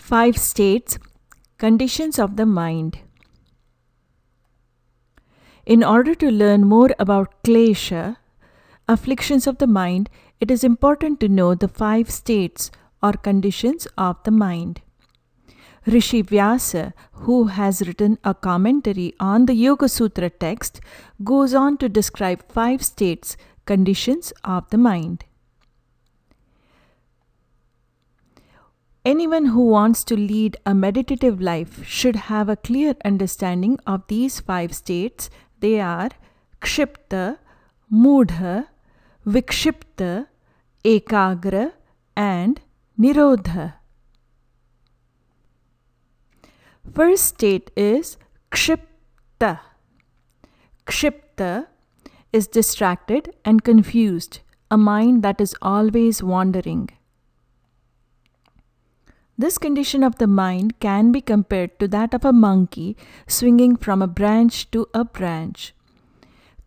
5 states, conditions of the mind. In order to learn more about Klesha, afflictions of the mind, it is important to know the 5 states or conditions of the mind. Rishi Vyāsa, who has written a commentary on the Yoga Sutra text, goes on to describe 5 states, conditions of the mind. Anyone who wants to lead a meditative life should have a clear understanding of these 5 states. They are kshipta, mudha, vikshipta, ekagra, and nirodha. First state is kshipta. Kshipta is distracted and confused, a mind that is always wandering. This condition of the mind can be compared to that of a monkey swinging from a branch to a branch.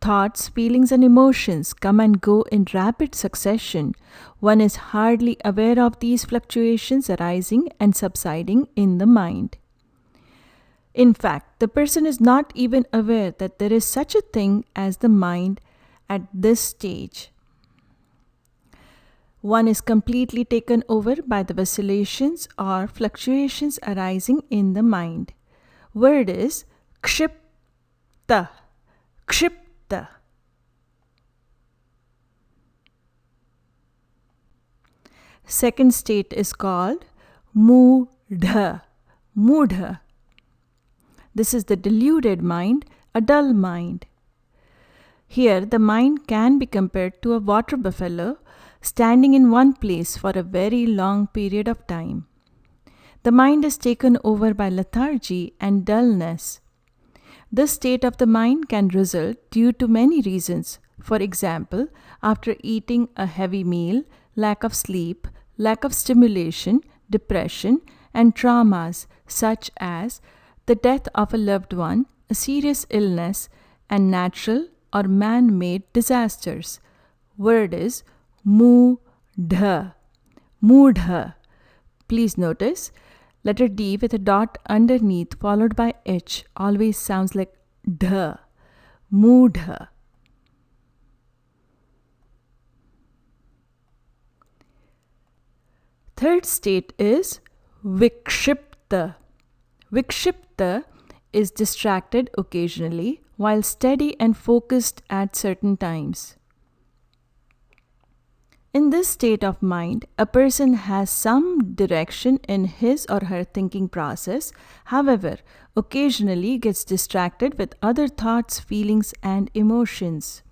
Thoughts, feelings, and emotions come and go in rapid succession. One is hardly aware of these fluctuations arising and subsiding in the mind. In fact, the person is not even aware that there is such a thing as the mind at this stage. One is completely taken over by the vacillations or fluctuations arising in the mind. Word is kshipta. Kshipta. Second state is called mudha. Mudha. This is the deluded mind, a dull mind. Here, the mind can be compared to a water buffalo standing in one place for a very long period of time. The mind is taken over by lethargy and dullness. This state of the mind can result due to many reasons. For example, after eating a heavy meal, lack of sleep, lack of stimulation, depression, and traumas such as the death of a loved one, a serious illness, and natural or man-made disasters. Word is mudha. Mudha. Please notice, letter D with a dot underneath followed by H always sounds like dha. Mudha. Third state is vikshipta. Vikshipta is distracted occasionally while steady and focused at certain times. In this state of mind, a person has some direction in his or her thinking process, however, occasionally gets distracted with other thoughts, feelings, and emotions.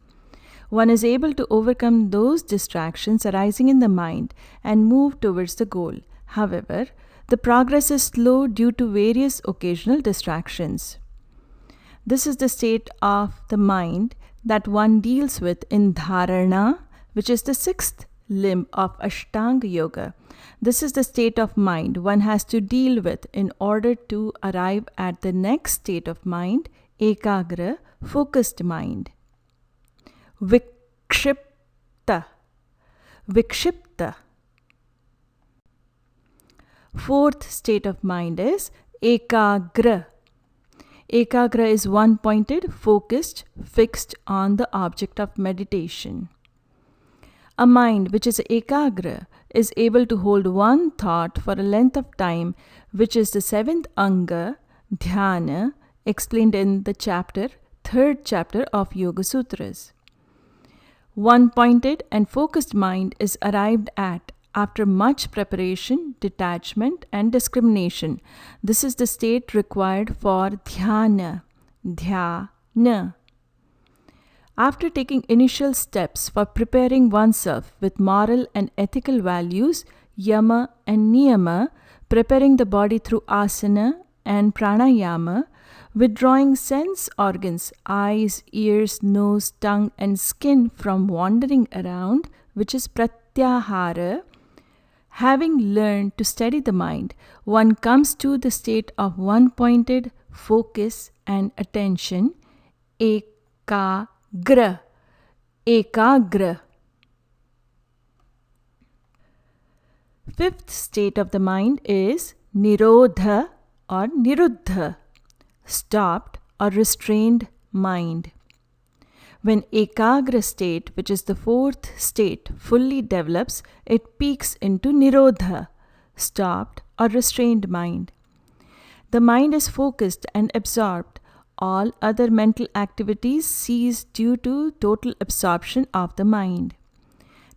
One is able to overcome those distractions arising in the mind and move towards the goal. However, the progress is slow due to various occasional distractions. This is the state of the mind that one deals with in dharana, which is the 6th limb of Ashtanga Yoga. This is the state of mind one has to deal with in order to arrive at the next state of mind, ekagra, focused mind. Vikshipta. Vikshipta. Fourth state of mind is ekagra. Ekagra is one-pointed, focused, fixed on the object of meditation. A mind which is ekagra is able to hold one thought for a length of time, which is the 7th anga, dhyana, explained in the 3rd chapter of Yoga Sutras. One-pointed and focused mind is arrived at after much preparation, detachment, and discrimination. This is the state required for dhyana. Dhyana. After taking initial steps for preparing oneself with moral and ethical values, yama and niyama, preparing the body through asana and pranayama, withdrawing sense organs, eyes, ears, nose, tongue, and skin from wandering around, which is pratyahara, having learned to steady the mind, one comes to the state of one-pointed focus and attention, ekagra. Ekagra. Fifth state of the mind is nirodha or niruddha, stopped or restrained mind. When ekagra state, which is the fourth state, fully develops, it peaks into nirodha, stopped or restrained mind. The mind is focused and absorbed. All other mental activities cease due to total absorption of the mind.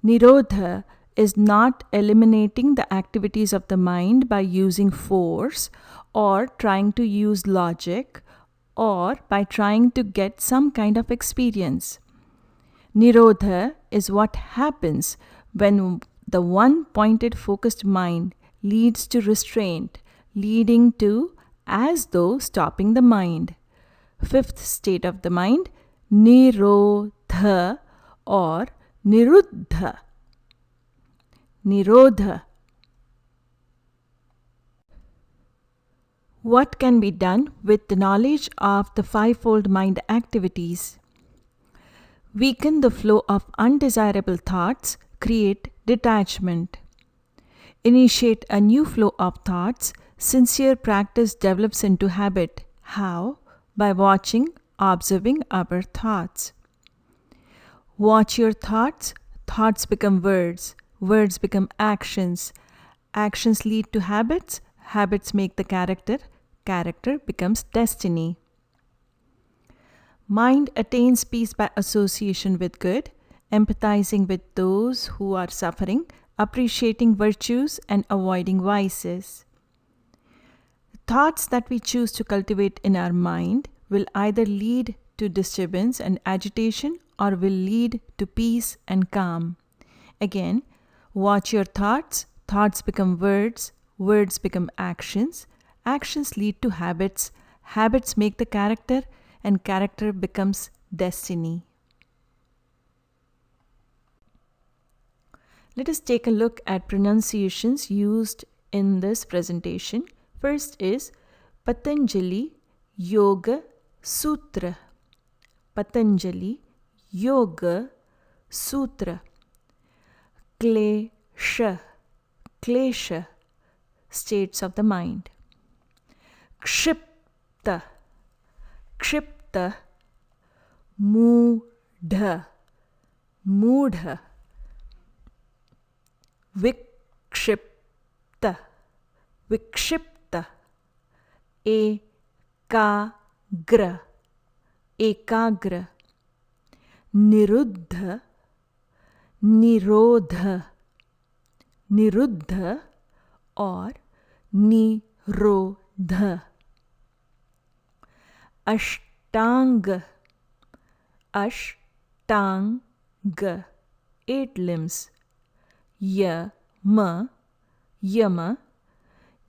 Nirodha is not eliminating the activities of the mind by using force or trying to use logic or by trying to get some kind of experience. Nirodha is what happens when the one-pointed focused mind leads to restraint, leading to as though stopping the mind. Fifth state of the mind, nirodha or niruddha. Nirodha. What can be done with the knowledge of the fivefold mind activities? Weaken the flow of undesirable thoughts, create detachment. Initiate a new flow of thoughts. Sincere practice develops into habit. How? By watching, observing our thoughts. Watch your thoughts. Thoughts become words. Words become actions. Actions lead to habits. Habits make the character. Character becomes destiny. Mind attains peace by association with good, empathizing with those who are suffering, appreciating virtues and avoiding vices. Thoughts that we choose to cultivate in our mind will either lead to disturbance and agitation or will lead to peace and calm. Again, watch your thoughts. Thoughts become words. Words become actions. Actions lead to habits. Habits make the character, and character becomes destiny. Let us take a look at pronunciations used in this presentation. First is Patanjali Yoga Sutra. Patanjali Yoga Sutra. Klesha. Klesha. States of the mind. Kshipta. Kshipta. Mudha. Mudha. Vikshipta. Vikshipta. Ekagra. Ekagra. Niruddha. Nirodha. Niruddha or nirodha. Ashtanga. Ashtanga. 8 limbs. Yama. Yama.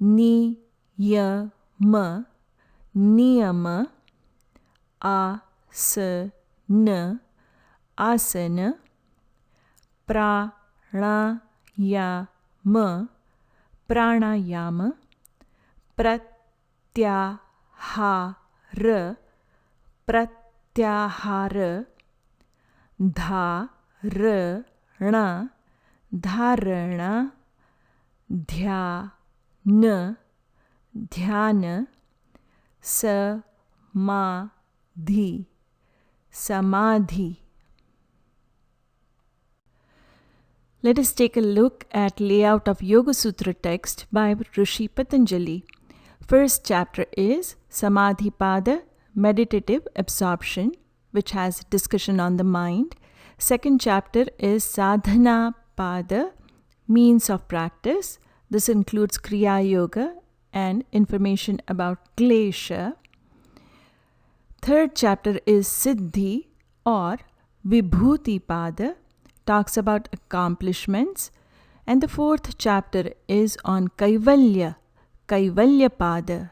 Niyama. Niyama. Asana. Asana. Pranayama. Pranayama. Pratyahara. Pratyahara. Dharana. Dharana. Dhyana. Dhyana. Samadhi. Samadhi. Let us take a look at layout of Yoga Sutra text by Rishi Patanjali. First chapter is Samadhi Pada, meditative absorption, which has discussion on the mind. Second chapter is Sadhana Pada, means of practice. This includes Kriya Yoga and information about Klesha. Third chapter is Siddhi or Vibhuti Pada, talks about accomplishments. And the fourth chapter is on Kaivalya, Kaivalya Pada.